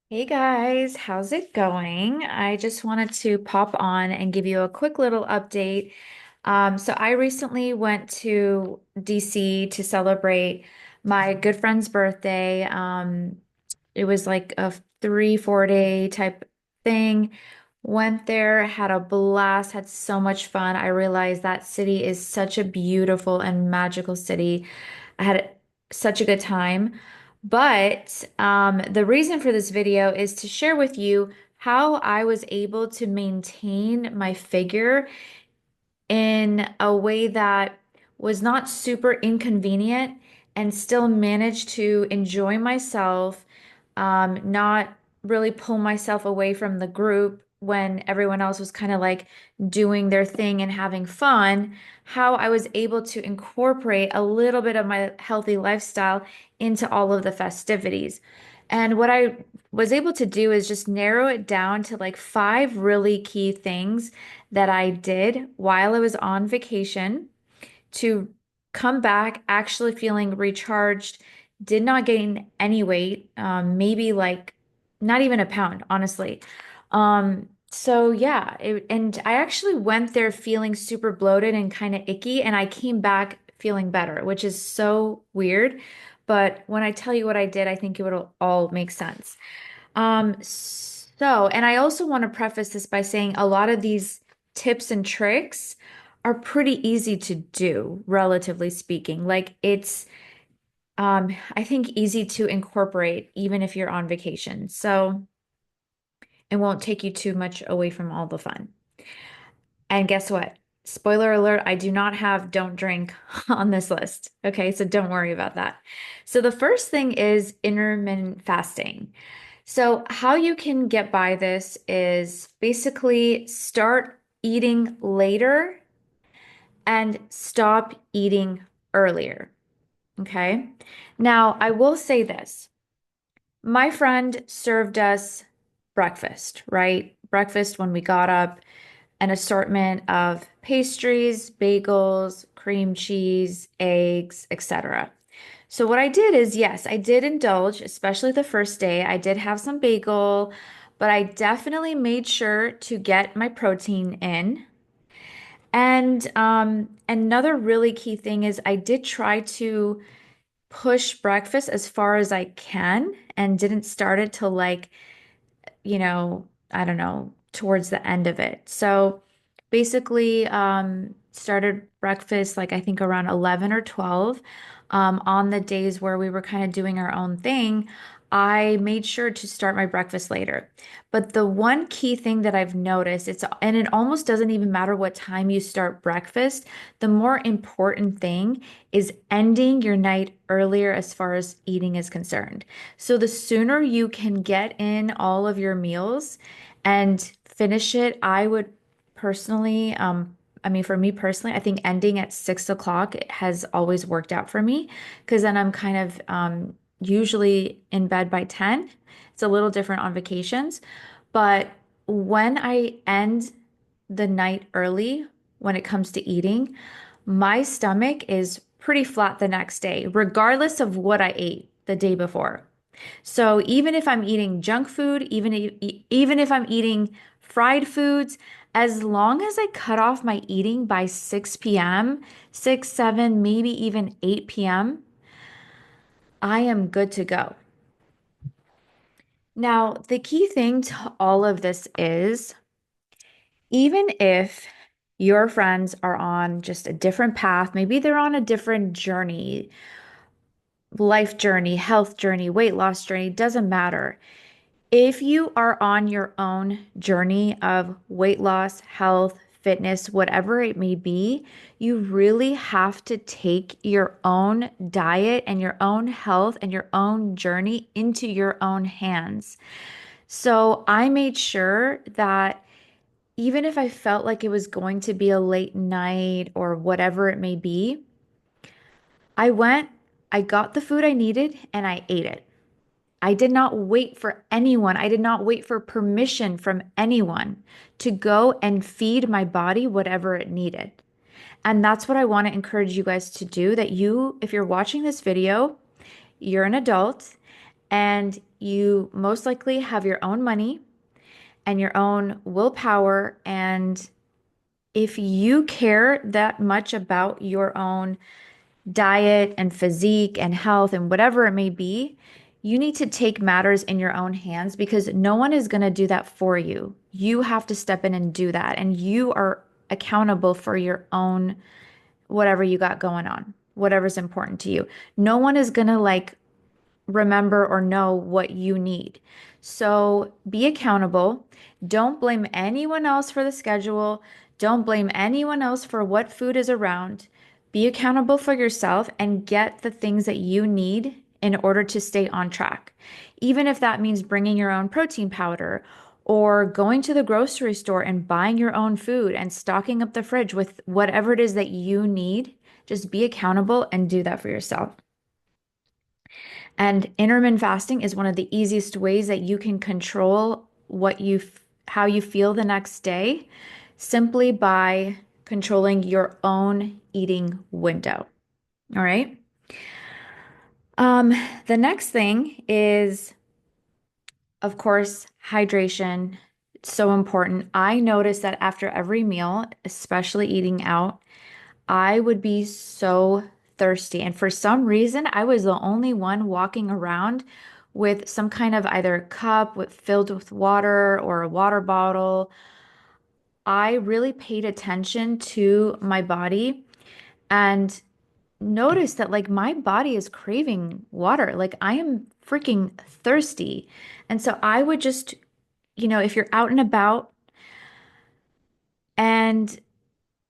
Hey guys, how's it going? I just wanted to pop on and give you a quick little update. So I recently went to DC to celebrate my good friend's birthday. It was like a 3, 4 day type thing. Went there, had a blast, had so much fun. I realized that city is such a beautiful and magical city. I had such a good time. But the reason for this video is to share with you how I was able to maintain my figure in a way that was not super inconvenient and still managed to enjoy myself, not really pull myself away from the group when everyone else was kind of like doing their thing and having fun, how I was able to incorporate a little bit of my healthy lifestyle into all of the festivities. And what I was able to do is just narrow it down to like five really key things that I did while I was on vacation to come back actually feeling recharged, did not gain any weight, maybe like not even a pound, honestly. So yeah, and I actually went there feeling super bloated and kind of icky, and I came back feeling better, which is so weird. But when I tell you what I did, I think it would all make sense. And I also want to preface this by saying a lot of these tips and tricks are pretty easy to do, relatively speaking. Like I think easy to incorporate even if you're on vacation. So it won't take you too much away from all the fun. And guess what? Spoiler alert, I do not have don't drink on this list. Okay, so don't worry about that. So the first thing is intermittent fasting. So, how you can get by this is basically start eating later and stop eating earlier. Okay. Now, I will say this. My friend served us breakfast, right? Breakfast when we got up, an assortment of pastries, bagels, cream cheese, eggs, etc. So what I did is, yes, I did indulge, especially the first day. I did have some bagel, but I definitely made sure to get my protein in. And another really key thing is I did try to push breakfast as far as I can and didn't start it till like I don't know, towards the end of it. So basically, started breakfast like I think around 11 or 12. On the days where we were kind of doing our own thing, I made sure to start my breakfast later. But the one key thing that I've noticed, and it almost doesn't even matter what time you start breakfast, the more important thing is ending your night earlier as far as eating is concerned. So the sooner you can get in all of your meals and finish it, I would personally, I mean, for me personally, I think ending at 6 o'clock has always worked out for me because then I'm kind of usually in bed by 10. It's a little different on vacations, but when I end the night early, when it comes to eating, my stomach is pretty flat the next day, regardless of what I ate the day before. So even if I'm eating junk food, even if I'm eating fried foods, as long as I cut off my eating by 6 p.m., 6, 7, maybe even 8 p.m., I am good to go. Now, the key thing to all of this is even if your friends are on just a different path, maybe they're on a different journey, life journey, health journey, weight loss journey, doesn't matter. If you are on your own journey of weight loss, health, fitness, whatever it may be, you really have to take your own diet and your own health and your own journey into your own hands. So I made sure that even if I felt like it was going to be a late night or whatever it may be, I went, I got the food I needed, and I ate it. I did not wait for anyone. I did not wait for permission from anyone to go and feed my body whatever it needed. And that's what I want to encourage you guys to do, that you, if you're watching this video, you're an adult and you most likely have your own money and your own willpower. And if you care that much about your own diet and physique and health and whatever it may be, you need to take matters in your own hands because no one is going to do that for you. You have to step in and do that. And you are accountable for your own whatever you got going on, whatever's important to you. No one is going to remember or know what you need. So be accountable. Don't blame anyone else for the schedule. Don't blame anyone else for what food is around. Be accountable for yourself and get the things that you need in order to stay on track. Even if that means bringing your own protein powder or going to the grocery store and buying your own food and stocking up the fridge with whatever it is that you need, just be accountable and do that for yourself. And intermittent fasting is one of the easiest ways that you can control how you feel the next day simply by controlling your own eating window. All right. Um, the next thing is, of course, hydration. It's so important. I notice that after every meal, especially eating out, I would be so thirsty. And for some reason, I was the only one walking around with some kind of either cup filled with water or a water bottle. I really paid attention to my body and noticed that my body is craving water. Like I am freaking thirsty. And so I would just, if you're out and about and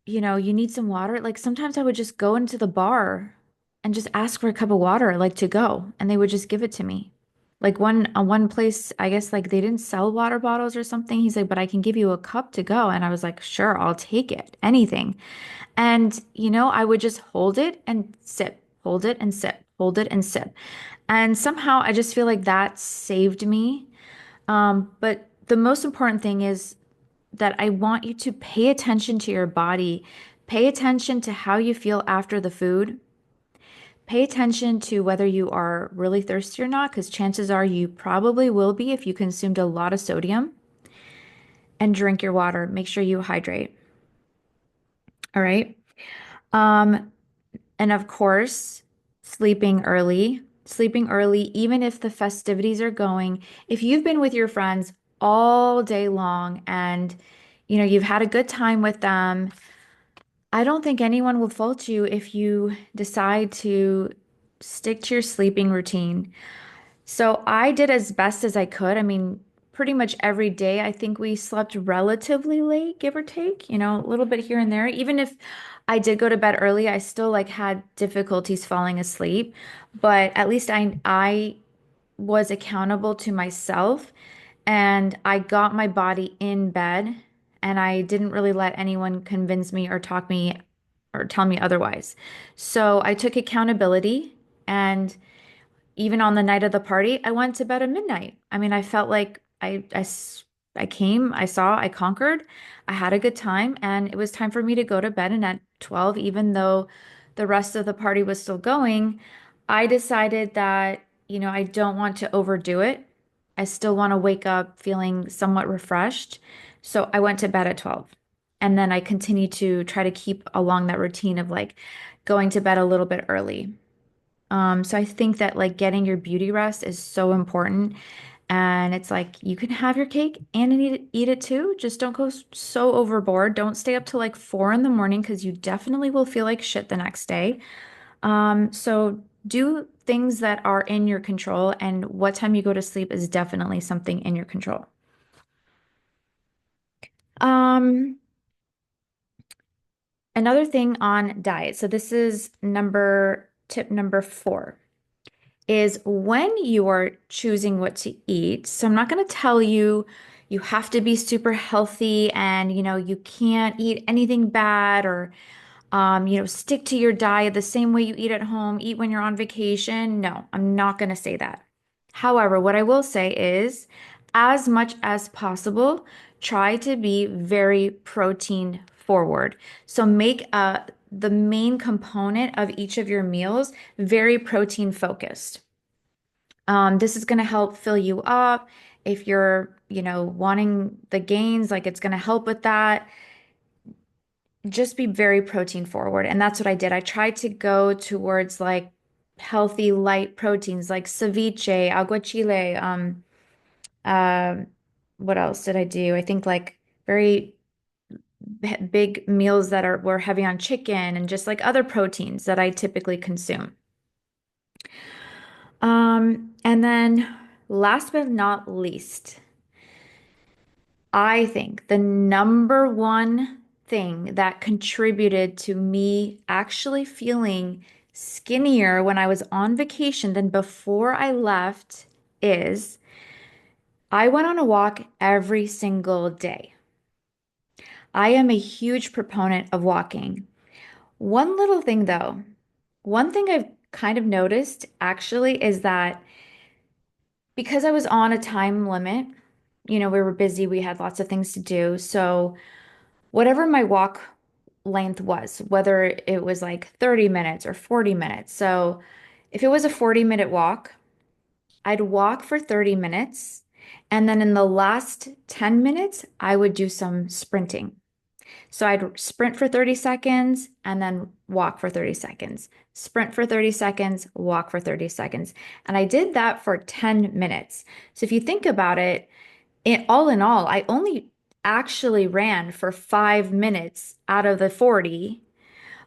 you need some water. Like sometimes I would just go into the bar and just ask for a cup of water, like to go, and they would just give it to me. Like one place, I guess like they didn't sell water bottles or something. He's like, but I can give you a cup to go. And I was like, sure, I'll take it, anything. And I would just hold it and sip, hold it and sip, hold it and sip. And somehow I just feel like that saved me. But the most important thing is that I want you to pay attention to your body, pay attention to how you feel after the food, pay attention to whether you are really thirsty or not, because chances are you probably will be if you consumed a lot of sodium, and drink your water. Make sure you hydrate. All right. Um, and of course, sleeping early. Sleeping early, even if the festivities are going. If you've been with your friends all day long and you've had a good time with them, I don't think anyone will fault you if you decide to stick to your sleeping routine. So I did as best as I could. I mean, pretty much every day, I think we slept relatively late, give or take, a little bit here and there. Even if I did go to bed early, I still had difficulties falling asleep. But at least I was accountable to myself and I got my body in bed and I didn't really let anyone convince me or talk me or tell me otherwise. So I took accountability and even on the night of the party, I went to bed at midnight. I mean, I felt like I came, I saw, I conquered, I had a good time, and it was time for me to go to bed. And at 12, even though the rest of the party was still going, I decided that, I don't want to overdo it. I still want to wake up feeling somewhat refreshed. So I went to bed at 12. And then I continued to try to keep along that routine of going to bed a little bit early. So I think that getting your beauty rest is so important. And it's like you can have your cake and eat it too. Just don't go so overboard. Don't stay up till 4 in the morning because you definitely will feel like shit the next day. So do things that are in your control, and what time you go to sleep is definitely something in your control. Um, Another thing on diet. So this is tip number 4. Is when you are choosing what to eat. So I'm not going to tell you you have to be super healthy and you can't eat anything bad or stick to your diet the same way you eat at home, eat when you're on vacation. No, I'm not going to say that. However, what I will say is as much as possible, try to be very protein forward. So make the main component of each of your meals very protein focused. This is going to help fill you up. If you're, wanting the gains, like it's going to help with that. Just be very protein forward. And that's what I did. I tried to go towards like healthy, light proteins like ceviche, aguachile. Uh, what else did I do? I think like very big meals that were heavy on chicken and just like other proteins that I typically consume. And then last but not least, I think the number one thing that contributed to me actually feeling skinnier when I was on vacation than before I left is I went on a walk every single day. I am a huge proponent of walking. One little thing though, one thing I've kind of noticed actually is that because I was on a time limit, we were busy, we had lots of things to do. So whatever my walk length was, whether it was like 30 minutes or 40 minutes. So if it was a 40-minute walk, I'd walk for 30 minutes. And then in the last 10 minutes, I would do some sprinting. So I'd sprint for 30 seconds and then walk for 30 seconds. Sprint for 30 seconds, walk for 30 seconds. And I did that for 10 minutes. So if you think about it, all in all, I only actually ran for 5 minutes out of the 40,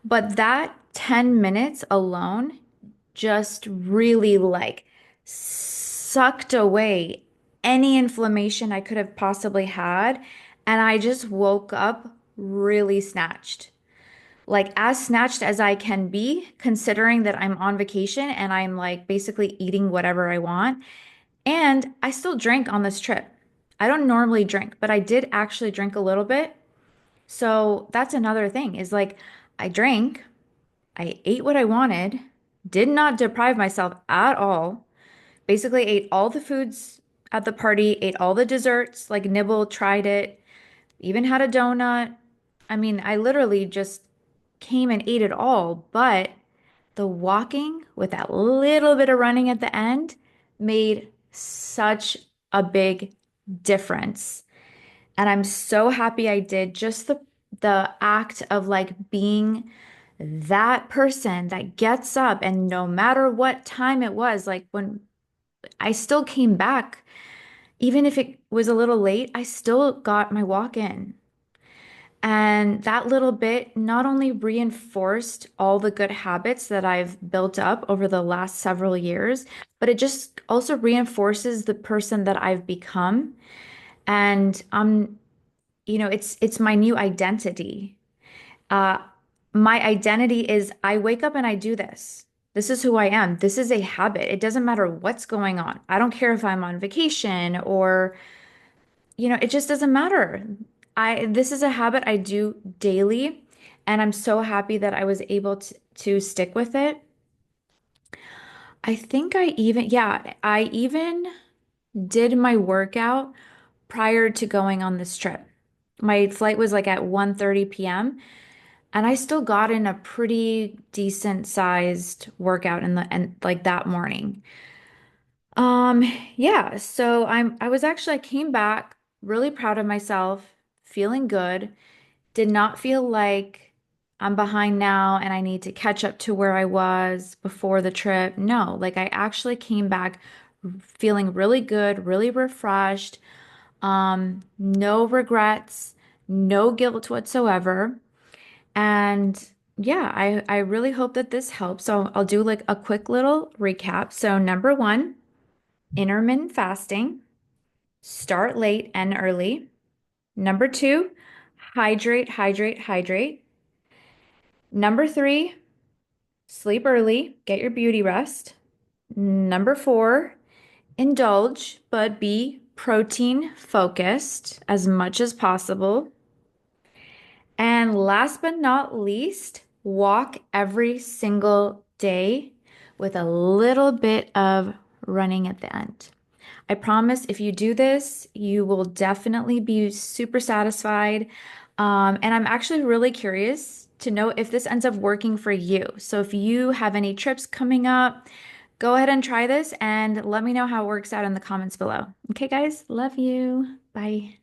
but that 10 minutes alone just really like sucked away any inflammation I could have possibly had. And I just woke up really snatched. Like as snatched as I can be, considering that I'm on vacation and I'm like basically eating whatever I want. And I still drank on this trip. I don't normally drink, but I did actually drink a little bit. So that's another thing is like I drank, I ate what I wanted, did not deprive myself at all. Basically ate all the foods at the party, ate all the desserts, like nibbled, tried it, even had a donut. I mean, I literally just came and ate it all, but the walking with that little bit of running at the end made such a big difference. And I'm so happy I did. Just the act of like being that person that gets up and no matter what time it was, like when I still came back, even if it was a little late, I still got my walk in. And that little bit not only reinforced all the good habits that I've built up over the last several years, but it just also reinforces the person that I've become. And it's my new identity. Uh, my identity is I wake up and I do this. This is who I am. This is a habit. It doesn't matter what's going on. I don't care if I'm on vacation or it just doesn't matter. This is a habit I do daily, and I'm so happy that I was able to stick with it. I think I even did my workout prior to going on this trip. My flight was like at 1:30 p.m. and I still got in a pretty decent sized workout in the and like that morning. Um, yeah, so I came back really proud of myself, feeling good, did not feel like I'm behind now and I need to catch up to where I was before the trip. No, like I actually came back feeling really good, really refreshed, no regrets, no guilt whatsoever. And yeah, I really hope that this helps. So I'll do like a quick little recap. So number one, intermittent fasting. Start late and early. Number two, hydrate, hydrate, hydrate. Number three, sleep early, get your beauty rest. Number four, indulge, but be protein focused as much as possible. And last but not least, walk every single day with a little bit of running at the end. I promise if you do this, you will definitely be super satisfied. And I'm actually really curious to know if this ends up working for you. So if you have any trips coming up, Go ahead and try this and let me know how it works out in the comments below. Okay, guys, love you. Bye.